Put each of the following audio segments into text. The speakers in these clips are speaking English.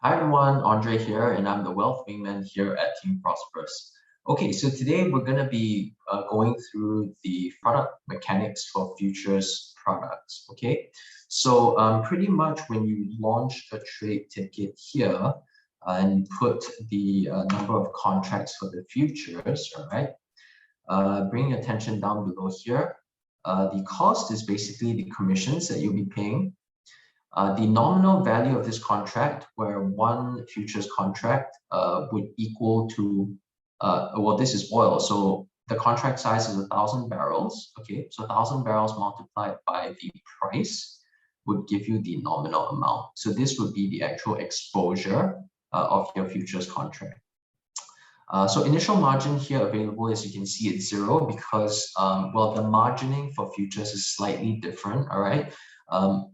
Hi everyone, Andre here, and I'm the Wealth Wingman here at Team Prosperous. Okay, so today we're going to be going through the product mechanics for futures products. Okay, so pretty much when you launch a trade ticket here and put the number of contracts for the futures, all right, bring your attention down below here. The cost is basically the commissions that you'll be paying. The nominal value of this contract, where one futures contract would equal to, well, this is oil. So the contract size is 1,000 barrels. Okay, so 1,000 barrels multiplied by the price would give you the nominal amount. So this would be the actual exposure of your futures contract. So initial margin here available, as you can see, it's 0 because, well, the margining for futures is slightly different, all right?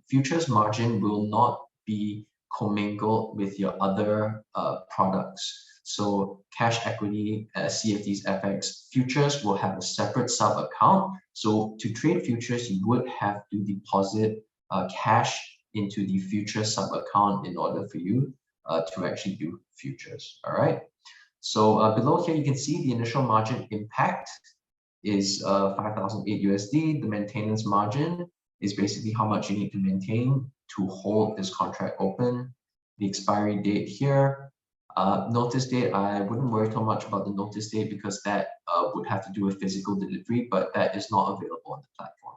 Futures margin will not be commingled with your other products. So cash equity, CFDs, FX, futures will have a separate sub account. So to trade futures, you would have to deposit cash into the future sub account in order for you to actually do futures, all right? So below here, you can see the initial margin impact is 5,008 USD. The maintenance margin is basically how much you need to maintain to hold this contract open. The expiry date here, notice date, I wouldn't worry too much about the notice date because that would have to do with physical delivery, but that is not available on the platform.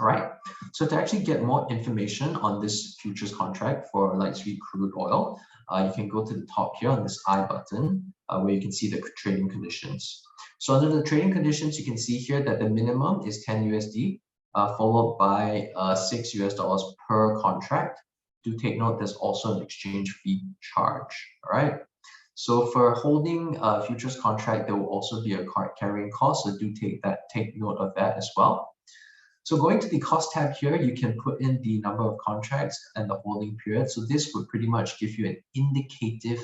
All right, so to actually get more information on this futures contract for light sweet crude oil, you can go to the top here on this I button where you can see the trading conditions. So under the trading conditions, you can see here that the minimum is 10 USD, followed by $6 US per contract. Do take note, there's also an exchange fee charge. All right. So for holding a futures contract, there will also be a carrying cost. So do take note of that as well. So going to the cost tab here, you can put in the number of contracts and the holding period. So this would pretty much give you an indicative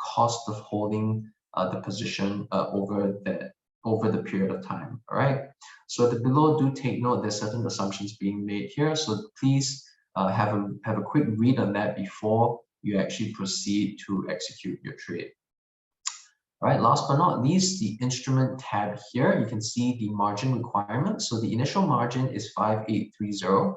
cost of holding the position over the period of time. All right. So the below, do take note there's certain assumptions being made here. So please have a quick read on that before you actually proceed to execute your trade. All right, last but not least, the instrument tab here, you can see the margin requirement. So the initial margin is 5,830.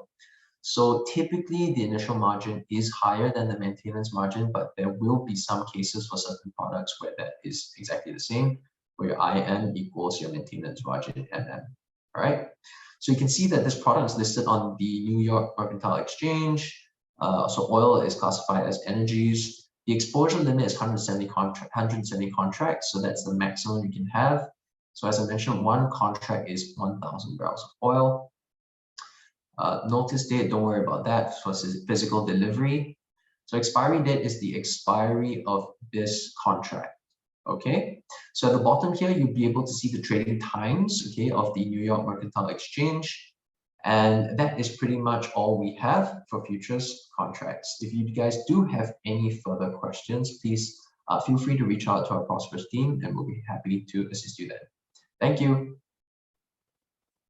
So typically the initial margin is higher than the maintenance margin, but there will be some cases for certain products where that is exactly the same, where your IM equals your maintenance margin MM. All right, so you can see that this product is listed on the New York Mercantile Exchange. So oil is classified as energies. The exposure limit is 170 contracts, so that's the maximum you can have. So as I mentioned, one contract is 1,000 barrels of oil. Notice date, don't worry about that, so it's physical delivery. So expiry date is the expiry of this contract, okay? So at the bottom here, you'll be able to see the trading times, okay, of the New York Mercantile Exchange. And that is pretty much all we have for futures contracts. If you guys do have any further questions, please feel free to reach out to our Prosperous team and we'll be happy to assist you then. Thank you.